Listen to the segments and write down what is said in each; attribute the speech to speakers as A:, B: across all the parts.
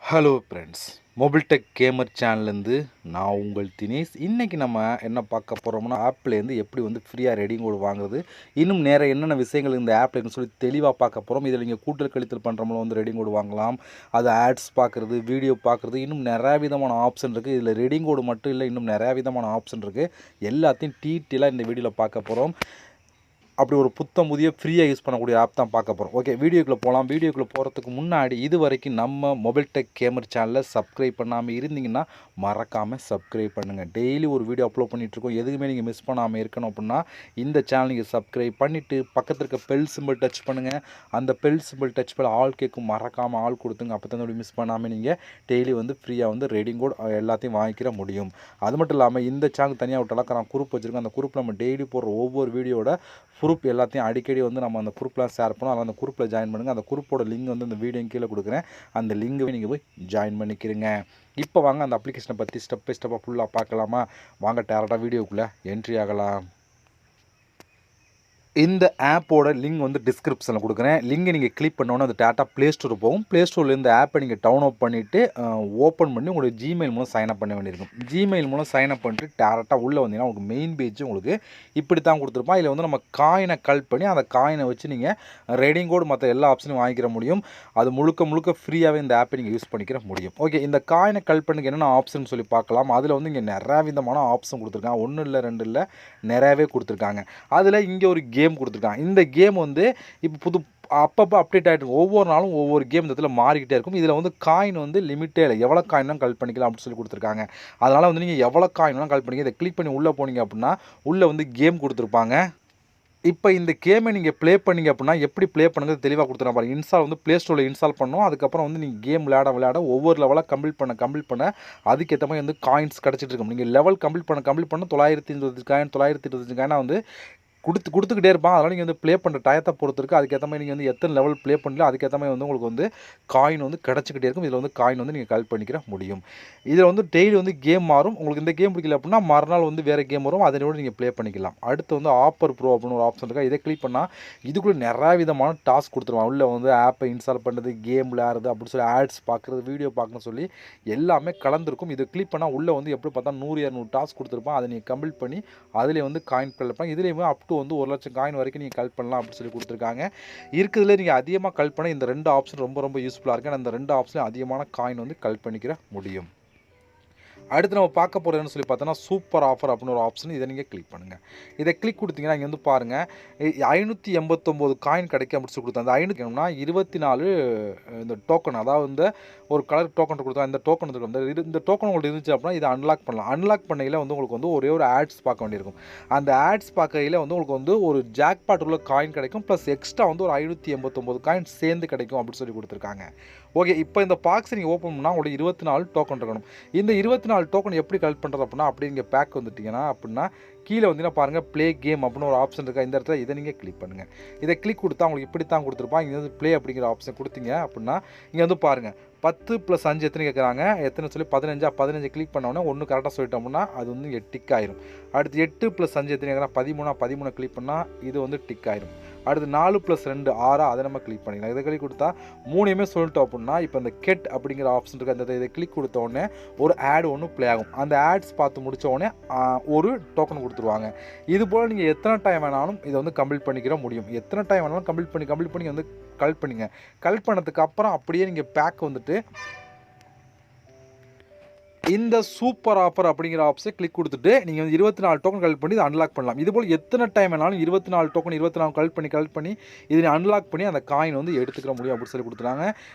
A: Hello friends, mobile tech gamer சேனல்லேருந்து நான் உங்கள் தினேஷ். இன்றைக்கி நம்ம என்ன பார்க்க போகிறோம்னா, ஆப்லேருந்து எப்படி வந்து ஃப்ரீயாக ரெடிங் கோட் வாங்குறது, இன்னும் நேர என்னென்ன விஷயங்கள் இந்த ஆப்பில் இருக்குன்னு சொல்லி தெளிவாக பார்க்க போகிறோம். இதில் நீங்கள் கூட்டல் கழித்தல் பண்ணுறவங்களும் வந்து ரெடிங் கோட் வாங்கலாம், அது ஆட்ஸ் பார்க்குறது, வீடியோ பார்க்குறது, இன்னும் நிறையா விதமான ஆப்ஷன் இருக்குது. இதில் ரெடிங் கோடு மட்டும் இல்லை, இன்னும் நிறையா விதமான ஆப்ஷன் இருக்குது. எல்லாத்தையும் டீட்டெயிலாக இந்த வீடியோவில் பார்க்க போகிறோம். அப்படி ஒரு புத்தம் புதிய ஃப்ரீயாக யூஸ் பண்ணக்கூடிய ஆப் தான் பார்க்க போகிறோம். ஓகே, வீடியோக்குள்ளே போகலாம். வீடியோக்குள்ளே போகிறதுக்கு முன்னாடி இது வரைக்கும் நம்ம மொபைல் டெக் கேமர் சேனலை சப்ஸ்கிரைப் பண்ணாமல் இருந்தீங்கன்னா மறக்காமல் சப்ஸ்கிரைப் பண்ணுங்கள். டெய்லி ஒரு வீடியோ அப்லோட் பண்ணிகிட்ருக்கோம். எதுவுமே நீங்கள் மிஸ் பண்ணாமல் இருக்கணும் அப்படின்னா இந்த சேனல் நீங்கள் சப்ஸ்கிரைப் பண்ணிவிட்டு பக்கத்தில் இருக்க பெல் சிம்பிள் டச் பண்ணுங்கள். அந்த பெல் சிம்பிள் டச் பண்ண ஆல் கேட்கும், மறக்காமல் ஆள் கொடுத்துங்க. அப்போ தான் மிஸ் பண்ணாமல் நீங்கள் டெய்லி வந்து ஃப்ரீயாக வந்து ரெடிங் கோட் எல்லாத்தையும் வாங்கிக்கிற முடியும். அது மட்டும் இல்லாமல் இந்த சேனல் தனியாக ஒரு டெலகிராம் குரூப் வச்சுருக்கோம். அந்த குரூப்பில் நம்ம டெய்லி போடுற ஒவ்வொரு வீடியோட குரூப் எல்லாத்தையும் அடிக்கடி வந்து நம்ம அந்த குரூப்லாம் ஷேர் பண்ணோம். அதனால் அந்த குரூப்பில் ஜாயின் பண்ணுங்கள். அந்த குரூப்போட லிங்க் வந்து இந்த வீடியோ கீழே கொடுக்குறேன். அந்த லிங்கை நீங்கள் போய் ஜாயின் பண்ணிக்கிறீங்க. இப்போ வாங்க அந்த அப்ளிகேஷனை பற்றி ஸ்டெப் பை ஸ்டெப்பாக ஃபுல்லாக பார்க்கலாமா? வாங்க டேரெக்டாக வீடியோக்குள்ளே என்ட்ரி ஆகலாம். இந்த ஆப்போட லிங்க் வந்து டிஸ்கிரிப்ஷனில் கொடுக்குறேன். லிங்கை நீங்கள் கிளிக் பண்ணோன்னே அது டேட்டா ப்ளே ஸ்டோர் போகும். ப்ளே ஸ்டோரில் இந்த ஆப்பை நீங்கள் டவுன்லோட் பண்ணிவிட்டு ஓப்பன் பண்ணி உங்களுடைய ஜிமெயில் மூலம் சைன்அப் பண்ண வேண்டியிருக்கும். ஜிமெயில் மூலம் சைன்அப் பண்ணிட்டு டேரெக்டாக உள்ளே வந்தீங்கன்னா உங்களுக்கு மெயின் பேஜ் உங்களுக்கு இப்படி தான் கொடுத்துருப்பான். இதில் வந்து நம்ம காயினை கலெக்ட் பண்ணி அந்த காயினை வச்சு நீங்கள் ரெடிங் கோட் மற்ற எல்லா ஆப்ஷனையும் வாங்கிக்கிற முடியும். அது முழுக்க ஃப்ரீயாகவே இந்த ஆப்பை நீங்கள் யூஸ் பண்ணிக்கிற முடியும். ஓகே, இந்த காயினை கலெக்ட் பண்ணுங்க என்னென்ன ஆப்ஷன் சொல்லி பார்க்கலாம். அதில் வந்து இங்கே நிறையா விதமான ஆப்ஷன் கொடுத்துருக்காங்க. 1 இல்லை 2 இல்லை, நிறையாவே கொடுத்துருக்காங்க. அதில் இங்கே ஒரு கேம் கொடுத்துருக்காங்க. இந்த கேம் வந்து இப்போ அப்பப்போ அப்டேட் ஆகிட்டு இருக்கும். ஒவ்வொரு நாளும் ஒவ்வொரு கேம் இந்த இடத்துல மாறிக்கிட்டே இருக்கும். இதில் வந்து காயின் வந்து லிமிட்டே இல்லை, எவ்வளோ காயினும் கலெக்ட் பண்ணிக்கலாம் அப்படின்னு சொல்லி கொடுத்துருக்காங்க. அதனால் வந்து நீங்கள் எவ்வளோ காயினும் கலெக்ட் பண்ணிக்க, இதை கிளிக் பண்ணி உள்ளே போனீங்க அப்படின்னா உள்ளே வந்து கேம் கொடுத்துருப்பாங்க. இப்போ இந்த கேமை நீங்கள் ப்ளே பண்ணிங்க அப்படின்னா எப்படி ப்ளே பண்ணுறது தெளிவாக கொடுத்துருங்க பாருங்கள். இன்ஸ்டால் வந்து ப்ளே ஸ்டோரில் இன்ஸ்டால் பண்ணணும். அதுக்கப்புறம் வந்து நீங்கள் கேம் விளையாட ஒவ்வொரு லெவலாக கம்ப்ளீட் பண்ண அதுக்கேற்ற மாதிரி வந்து காயின்ஸ் கிடச்சிட்டு இருக்கும். நீங்கள் லெவல் கம்ப்ளீட் பண்ண 920 காயின் 925 காயினாக வந்து கொடுத்துக்கிட்டே இருப்பான். அதனால் நீங்கள் வந்து ப்ளே பண்ணுற டயத்தை பொறுத்து இருக்குது. அதுக்கேற்ற மாதிரி நீங்கள் வந்து எத்தனை லெவல் ப்ளே பண்ணல அதுக்கேற்ற மாதிரி வந்து உங்களுக்கு வந்து காயின் வந்து கிடச்சிக்கிட்டே இருக்கும். இதில் வந்து காயின் வந்து நீங்கள் கலெக்ட் பண்ணிக்கிற முடியும். இதில் வந்து டெய்லி வந்து கேம் மாறும். உங்களுக்கு இந்த கேம் பிடிக்கல அப்படின்னா மறுநாள் வந்து வேறு கேம் வரும், அதனோட நீங்கள் ப்ளே பண்ணிக்கலாம். அடுத்து வந்து ஆப்பர் ப்ரோ அப்படின்னு ஒரு ஆப்ஷன் இருக்கா. இதை கிளிக் பண்ணால் இதுக்குள்ளே நிறையா விதமான டாஸ்க் கொடுத்துருவாங்க. உள்ளே வந்து ஆப்பை இன்ஸ்டால் பண்ணுறது, கேம் விளையாடுறது, அப்படின்னு சொல்லி ஆட்ஸ் பார்க்குறது, வீடியோ பார்க்கணும்னு சொல்லி எல்லாமே கலந்துருக்கும். இதை கிளிக் பண்ணால் உள்ளே வந்து எப்படி பார்த்தா 100-200 டாஸ்க் கொடுத்துருப்பான். அதை நீங்கள் கம்ப்ளீட் பண்ணி அதிலே வந்து காயின் கலெக்ட் இதுலேயுமே அப் டு வந்து 1 லட்சம் காயின் வரைக்கும் நீங்கள் கலெக்ட் பண்ணலாம் அப்படின்னு சொல்லி கொடுத்துருக்காங்க. இருக்கிறதுல நீங்கள் அதிகமாக கலெக்ட் பண்ண இந்த 2 ஆப்ஷன் ரொம்ப யூஸ்ஃபுல்லாக இருக்குது. அந்த 2 ஆப்ஷன்லையும் அதிகமான காயின் வந்து கலெக்ட் பண்ணிக்கிற முடியும். அடுத்து நம்ம பார்க்க போகிறதுன்னு சொல்லி பார்த்தோன்னா சூப்பர் ஆஃபர் அப்படின்னு ஒரு ஆப்ஷன். இதை நீங்கள் கிளிக் பண்ணுங்கள். இதை கிளிக் கொடுத்தீங்கன்னா இங்கே வந்து பாருங்கள் 589 காயின் கிடைக்கும் அப்படின்னு சொல்லி கொடுத்தா. அந்த 24 இந்த டோக்கன், அதாவது இந்த ஒரு கலர் டோக்கன் கொடுத்தா. இந்த டோக்கன் இந்த டோக்கன் உங்களுக்கு இருந்துச்சு அப்படின்னா இதை அன்லாக் பண்ணலாம். அன்லாக் பண்ணையில் வந்து உங்களுக்கு வந்து ஒரே ஒரு ஆட்ஸ் பார்க்க வேண்டியிருக்கும். அந்த ஆட்ஸ் பார்க்கையில் வந்து உங்களுக்கு வந்து ஒரு ஜாக்பாட் உள்ள காயின் கிடைக்கும், ப்ளஸ் எக்ஸ்ட்ரா வந்து ஒரு 589 காயின் சேர்ந்து கிடைக்கும் அப்படின்னு சொல்லி கொடுத்துருக்காங்க. ஓகே, இப்போ இந்த பாக்ஸ் நீங்கள் ஓப்பன் பண்ணால் உங்களுக்கு 24 டோக்கன் இருக்கணும். இந்த 24 டோக்கன் எப்படி கலெக்ட் பண்ணுறது அப்படின்னா அப்படி இங்கே பேக் வந்துட்டிங்கன்னா அப்படின்னா கீழே வந்தீங்கன்னா பாருங்கள் ப்ளே கேம் அப்படின்னு ஒரு ஆப்ஷன் இருக்கா. இந்த இடத்துல இதை நீங்கள் கிளிக் பண்ணுங்கள். இதை கிளிக் கொடுத்தா உங்களுக்கு இப்படி தான் கொடுத்துருப்பான். இங்கே வந்து ப்ளே அப்படிங்கிற ஆப்ஷன் கொடுத்தீங்க அப்படின்னா இங்கே வந்து பாருங்கள் 10 + 5 எத்தனை கேட்குறாங்க, எத்தனை சொல்லி 15 கிளிக் பண்ணோன்னே ஒன்று கரெக்டாக சொல்லிட்டோம்னா அது வந்து இங்கே டிக் ஆயிரும். அடுத்து 8 + 5 எத்தனை கேட்குறாங்க 13 கிளிக் பண்ணால் இது வந்து டிக் ஆயிரும். அடுத்து 4 + 2 6 அதை நம்ம கிளிக் பண்ணிக்கலாம். இதை கிளிக் கொடுத்தா 3யுமே சொல்லிட்டோம் அப்படின்னா இப்போ இந்த கெட் அப்படிங்கிற ஆப்ஷன் இருக்குது. அந்த இதை கிளிக் கொடுத்த உடனே ஒரு ஆட் ஒன்று ப்ளே ஆகும். அந்த ஆட்ஸ் பார்த்து முடித்த உடனே ஒரு டோக்கன் கொடுத்துருவாங்க. இது போல் நீங்கள் எத்தனை டைம் வேணாலும் இதை வந்து கம்ப்ளீட் பண்ணிக்கிற முடியும். எத்தனை டைம் வேணாலும் கம்ப்ளீட் பண்ணி வந்து கலெக்ட் பண்ணிங்க. கலெக்ட் பண்ணதுக்கு அப்புறம் அப்படியே நீங்கள் பேக் வந்துட்டு இந்த சூப்பர் ஆஃபர் அப்படிங்கிற ஆப்ஷனை கிளிக் கொடுத்துட்டு நீங்கள் வந்து 24 டோக்கன் கலெக்ட் பண்ணி இதை அன்லாக் பண்ணலாம். இதுபோல் எத்தனை டைம் வேணாலும் 24 டோக்கன் 24 கலெக்ட் பண்ணி இதை அன்லாக் பண்ணி அந்த காயின் வந்து எடுத்துக்கிற முடியும் அப்படின்னு சொல்லி கொடுத்துருக்காங்க.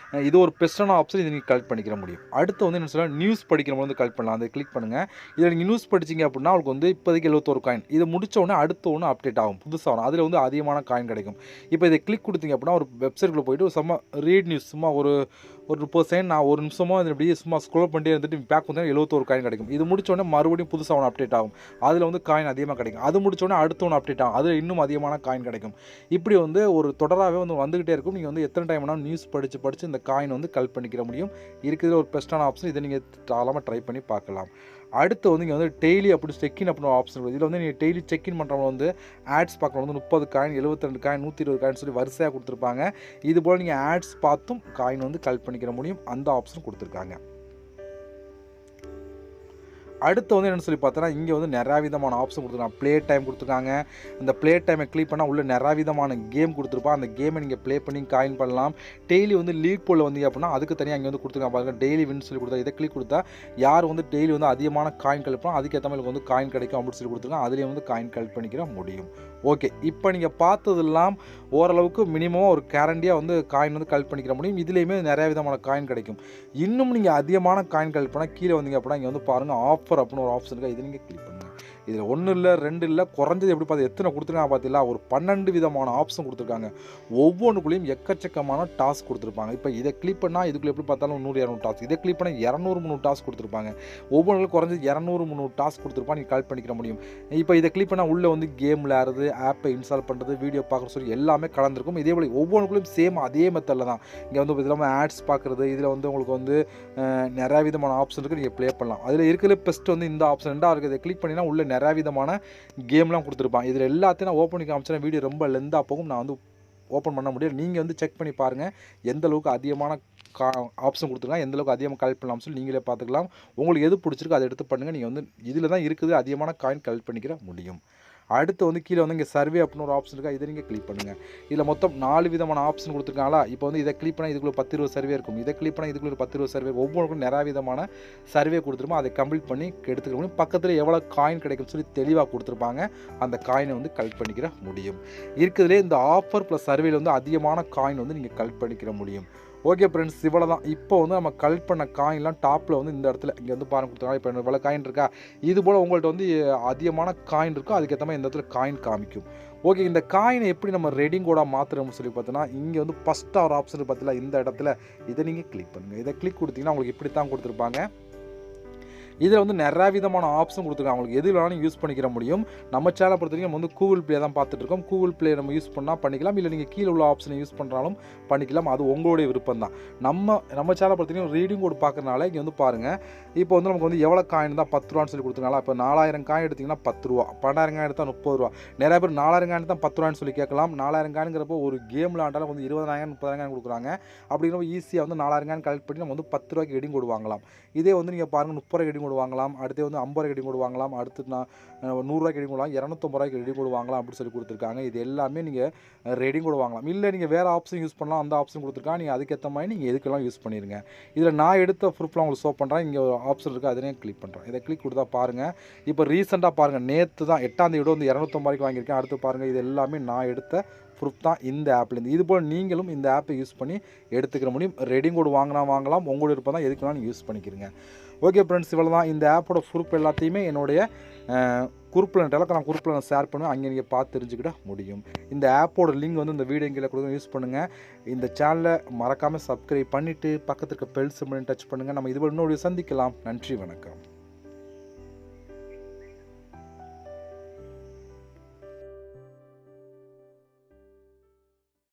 A: இது ஒரு பெஸ்ட்டான ஆப்ஷன். இதை நீங்கள் கலெக்ட் பண்ணிக்கிற முடியும். அடுத்து வந்து என்ன சொல்ல நியூஸ் படிக்கிறவங்க வந்து கலெக்ட் பண்ணலாம். அதை கிளிக் பண்ணுங்கள். இதில் நீங்கள் நியூஸ் படிச்சிங்க அப்படின்னா உங்களுக்கு வந்து இப்போதைக்கு 71 காயின். இது முடிச்ச உடனே அடுத்த ஒன்று அப்டேட் ஆகும், புதுசாக வரும். அதில் வந்து அதிகமான காயின் கிடைக்கும். இப்போ இதை கிளிக் கொடுத்தீங்க அப்படின்னா ஒரு வெப்சைட்டில் போய்ட்டு சும்மா ரீட் நியூஸ் சும்மா ஒரு 30 நான் ஒரு நிமிஷமோ அது அப்படியே சும்மா ஸ்க்ரோல் பண்ணிட்டே இருந்துட்டு பேக் வந்து 71 காயின் கிடைக்கும். இது முடிச்சோடனே மறுபடியும் புதுசாக ஒன்று அப்டேட் ஆகும். அதில் வந்து காயின் அதிகமாக கிடைக்கும். அது முடிச்சோடனே அடுத்த ஒன்று அப்டேட் ஆகும். அதில் இன்னும் அதிகமான காயின் கிடைக்கும். இப்படி வந்து ஒரு தொடராகவே வந்து வந்துகிட்டே இருக்கும். நீங்கள் வந்து எத்தனை டைம் வேணாலும் நியூஸ் படித்து இந்த காயின் வந்து கலெக்ட் பண்ணிக்கிற முடியும். இருக்கிறது ஒரு பெஸ்ட்டான ஆப்ஷன். இதை நீங்கள் தாராளமாக ட்ரை பண்ணி பார்க்கலாம். அடுத்து வந்து இங்கே வந்து டெய்லி அப்படி செக்இன் அப்படின்னு ஆப்ஷன் இருக்குது. இதில் வந்து நீங்கள் டெய்லி செக்இன் பண்ணுறவங்க வந்து ஆட்ஸ் பார்க்குறவங்க வந்து 30 காயின் 72 காயின் 120 காயின் சொல்லி வரிசையாக கொடுத்துருப்பாங்க. இது போல் நீங்கள் ஆட்ஸ் பார்த்தும் காயின் வந்து கலெக்ட் பண்ணிக்கிற முடியும். அந்த ஆப்ஷன் கொடுத்துருக்காங்க. அடுத்து வந்து என்னென்னு சொல்லி பார்த்தோன்னா, இங்கே வந்து நிறையா விதமான ஆப்ஷன் கொடுத்துருக்காங்க. ப்ளே டைம் கொடுத்துருக்காங்க. அந்த ப்ளே டைமை கிளிக் பண்ணால் உள்ள நிறையா விதமான கேம் கொடுத்துருப்பான். அந்த கேமை நீங்கள் ப்ளே பண்ணி காயின் பண்ணலாம். டெய்லி வந்து லீக் போல் வந்தீங்க அப்படின்னா அதுக்கு தனியாக இங்கே வந்து கொடுத்துருக்காங்க பாருங்கள். டெய்லி வின் சொல்லி கொடுத்தா இதை கிளிக் கொடுத்தா யார் வந்து டெய்லி வந்து அதிகமான காயின் கழிப்போம் அதுக்கேற்ற மாதிரி வந்து காயின் கிடைக்கும் அப்படின்னு சொல்லி கொடுத்துருக்காங்க. அதுலேயே வந்து காயின் கலெக்ட் பண்ணிக்கிற முடியும். ஓகே, இப்போ நீங்கள் பார்த்ததெல்லாம் ஓரளவுக்கு மினிமம் ஒரு கேரண்டியாக வந்து காயின் வந்து கலெக்ட் பண்ணிக்கிற முடியும். இதுலேயுமே நிறையா விதமான காயின் கிடைக்கும். இன்னும் நீங்கள் அதிகமான காயின் கலெக்ட் பண்ணால் கீழே வந்தீங்க அப்படின்னா இங்கே வந்து பாருங்கள் ஆஃபர் அப்படின்னு ஒரு ஆப்ஷன் இருக்குது. இதை நீங்கள் கிளிக் பண்ணுங்கள். இதில் 1 இல்லை 2 இல்லை, குறைஞ்சது எப்படி பார்த்து எத்தனை கொடுத்துருக்காங்க பார்த்தீங்களா? ஒரு 12 விதமான ஆப்ஷன் கொடுத்துருக்காங்க. ஒவ்வொன்றுக்குள்ளேயும் எக்கச்சக்கமான டாஸ்க் கொடுத்துருப்பாங்க. இப்போ இதை கிளிக் பண்ணால் இதுக்குள்ளே எப்படி பார்த்தாலும் 100 200 டாஸ்க், இதை கிளிக் பண்ணால் 200 300 டாஸ்க் கொடுத்துருப்பாங்க. ஒவ்வொன்றுக்கும் குறைஞ்சது 200 300 டாஸ்க் கொடுத்துருப்பாங்க. நீங்கள் கலெக்ட் பண்ணிக்கிற முடியும். இப்போ இதை கிளிக் பண்ணால் உள்ளே வந்து கேம் விளையாடுறது, ஆப்பை இன்ஸ்டால் பண்ணுறது, வீடியோ பார்க்குறது சொல்லி எல்லாமே கலந்துருக்கும். இதே போல் ஒவ்வொன்றுக்குள்ளேயும் சேம் அதே மெத்தடில் தான். இங்கே வந்து இதில் ஆட்ஸ் பார்க்குறது, இதில் வந்து உங்களுக்கு வந்து நிறையா விதமான ஆப்ஷன் இருக்குது. நீங்கள் ப்ளே பண்ணலாம். அதில் இருக்கிற பெஸ்ட் வந்து இந்த ஆப்ஷன் 2 இருக்குது. இதை கிளிக் பண்ணினா உள்ள நிறையா விதமான கேம்லாம் கொடுத்துருப்பான். இதில் எல்லாத்தையும் நான் ஓப்பன் பண்ணி காமிச்சேன். வீடியோ ரொம்ப லெந்தாக போகும். நான் வந்து ஓப்பன் பண்ண முடியும். நீங்கள் வந்து செக் பண்ணி பாருங்கள் எந்த அளவுக்கு அதிகமான ஆப்ஷன் கொடுத்துருக்காங்க, எந்த அளவுக்கு அதிகமாக கலெக்ட் பண்ணலாம்னு சொல்லி நீங்களே பார்த்துக்கலாம். உங்களுக்கு எது பிடிச்சிருக்கோ அதை எடுத்து பண்ணுங்கள். நீங்கள் வந்து இதில் தான் இருக்குது அதிகமான காயின் கலெக்ட் பண்ணிக்கிற முடியும். அடுத்து வந்து கீழே வந்து இங்கே சர்வே அப்படின்னு ஒரு ஆப்ஷன் இருக்கா, இதை நீங்கள் கிளிக் பண்ணுங்கள். இதில் மொத்தம் 4 விதமான ஆப்ஷன் கொடுத்துருக்காங்களா? இப்போ வந்து இதை கிளிக் பண்ணால் இதுக்குள்ளே 10 20 சர்வே இருக்கும். இதை கிளிக் பண்ணால் இதுக்குள்ளே 10 20 சர்வே, ஒவ்வொன்றுக்கும் நிறையா விதமான சர்வே கொடுத்துருப்போம். அதை கம்ப்ளீட் பண்ணி எடுத்துக்க முடியும். பக்கத்தில் எவ்வளோ காயின் கிடைக்கும்னு சொல்லி தெளிவாக கொடுத்துருப்பாங்க. அந்த காயினை வந்து கலெக்ட் பண்ணிக்கிற முடியும். இருக்கிறதுலே இந்த ஆஃபர் ப்ளஸ் சர்வேல வந்து அதிகமான காயின் வந்து நீங்கள் கலெக்ட் பண்ணிக்கிற முடியும். ஓகே ஃப்ரெண்ட்ஸ், இவ்வளோ தான். இப்போ வந்து நம்ம கலெக்ட் பண்ண காயின்லாம் டாப்பில் வந்து இந்த இடத்துல இங்கே வந்து பாருங்க கொடுத்துருக்காங்க. இப்போ இவ்வளோ காயின் இருக்கா? இது போல் உங்கள்கிட்ட வந்து அதிகமான காயின் இருக்கும். அதுக்கேற்ற மாதிரி இந்த இடத்துல காயின் காமிக்கும். ஓகே, இந்த காயினை எப்படி நம்ம ரெடிங் கோடாக மாற்றுறோம்னு சொல்லி பார்த்தோன்னா, இங்கே வந்து ஃபஸ்ட்டாக ஒரு ஆப்ஷன் பார்த்தீங்களா, இந்த இடத்துல இதை நீங்கள் கிளிக் பண்ணுங்கள். இதை கிளிக் கொடுத்தீங்கன்னா உங்களுக்கு இப்படி தான் கொடுத்துருப்பாங்க. இதில் வந்து நிறையா விதமான ஆப்ஷன் கொடுத்துருக்காங்க. உங்களுக்கு எது வேணாலும் யூஸ் பண்ணிக்கிற முடியும். நம்ம சேனலை பொறுத்த வரைக்கும் நம்ம வந்து கூகுள் ப்ளே தான் பார்த்துட்ருக்கோம். கூகுள் ப்ளே நம்ம யூஸ் பண்ணால் பண்ணிக்கலாம். இல்லை நீங்கள் கீழே உள்ள ஆப்ஷனை யூஸ் பண்ணுறாலும் பண்ணிக்கலாம். அது உங்களுடைய விருப்பம் தான். நம்ம சேனலை பொறுத்த வரைக்கும் ரீடிங் கோட் பார்க்குறதுனால இங்கே வந்து பாருங்கள். இப்போ வந்து நமக்கு வந்து எவ்வளோ காயின் தான் 10 ரூபான்னு சொல்லி கொடுத்துருக்காங்களா? இப்போ 4000 காயின் எடுத்திங்கன்னா 10 ரூபா, 12,000 காயின் எடுத்தால் 30 ரூபா. நிறையா பேர் 4000 காயின் தான் 10 ரூபான்னு சொல்லி கேட்கலாம். 4000 காயின்ங்கிறப்போ ஒரு கேமில் ஆண்டாலும் வந்து 20,000 30,000 கொடுக்குறாங்க. அப்படிங்கிறப்ப ஈஸியாக வந்து 4000 காயின் கலெக்ட் பண்ணி நம்ம வந்து 10 ரூபாய்க்கு ரெடிங் கோட் வாங்கலாம். இதே வந்து நீங்கள் பாருங்கள் 30 ரூபாய்க்கு ரெடிங் கோட் வாங்கலாம். அடுத்து வந்து 50 ரூபாய்க்கு ரெடிங் கோட் வாங்கலாம். அடுத்து 100 ரூபாய்க்கு ரெடிங் கோட் வாங்கலாம். 250 ரூபாய்க்கு ரெடிங் கோட் வாங்கலாம் அப்படின்னு சொல்லி கொடுத்துருக்காங்க. இது எல்லாமே நீங்கள் ரெடிங் கோட் வாங்கலாம். இல்லை நீங்கள் வேறு ஆப்ஷன் யூஸ் பண்ணலாம். அந்த ஆப்ஷன் கொடுத்துருக்காங்க. நீங்கள் அதுக்கேற்ற மாதிரி நீங்கள் எதுக்கெல்லாம் யூஸ் பண்ணிடுங்க. இதில் நான் எடுத்த ப்ரூஃப்லாம் உங்களுக்கு ஷோ பண்ணுறேன். இங்கே ஒரு ஆப்ஷன் இருக்குது, அதனே கிளிக் பண்ணுறேன். இதை கிளிக் கொடுத்தா பாருங்கள். இப்போ ரீசெண்டாக பாருங்கள், நேற்று தான் 8ஆம் தேதி வந்து 250 ரூபாய்க்கு வாங்கியிருக்கேன். அடுத்து பாருங்கள், இது எல்லாமே நான் எடுத்த ப்ரூஃப் தான் இந்த ஆப்லேருந்து. இதுபோல் நீங்களும் இந்த ஆப்பை யூஸ் பண்ணி எடுத்துக்கிற முடியும். ரெடிங் கோட் வாங்கலாம். உங்களோட விருப்பம் தான், எதுக்கு வேணாலும் யூஸ் பண்ணிக்கிறீங்க. ஓகே ஃப்ரெண்ட்ஸ், இவ்வளோ தான். இந்த ஆப்போட ப்ரூஃப் எல்லாத்தையுமே என்னுடைய குரூப்பில் டெலகிராம் குரூப்பில் நான் ஷேர் பண்ணுவேன். அங்கே நீங்கள் பார்த்து தெரிஞ்சுக்கிட முடியும். இந்த ஆப்போட லிங்க் வந்து இந்த வீடியோ கீழே கொடுக்க யூஸ் பண்ணுங்கள். இந்த சேனலை மறக்காமல் சப்ஸ்கிரைப் பண்ணிவிட்டு பக்கத்துக்கு பெல் சிம்பிளையும் டச் பண்ணுங்கள். நம்ம இதுபோல் இன்னொரு சந்திக்கலாம். நன்றி, வணக்கம்.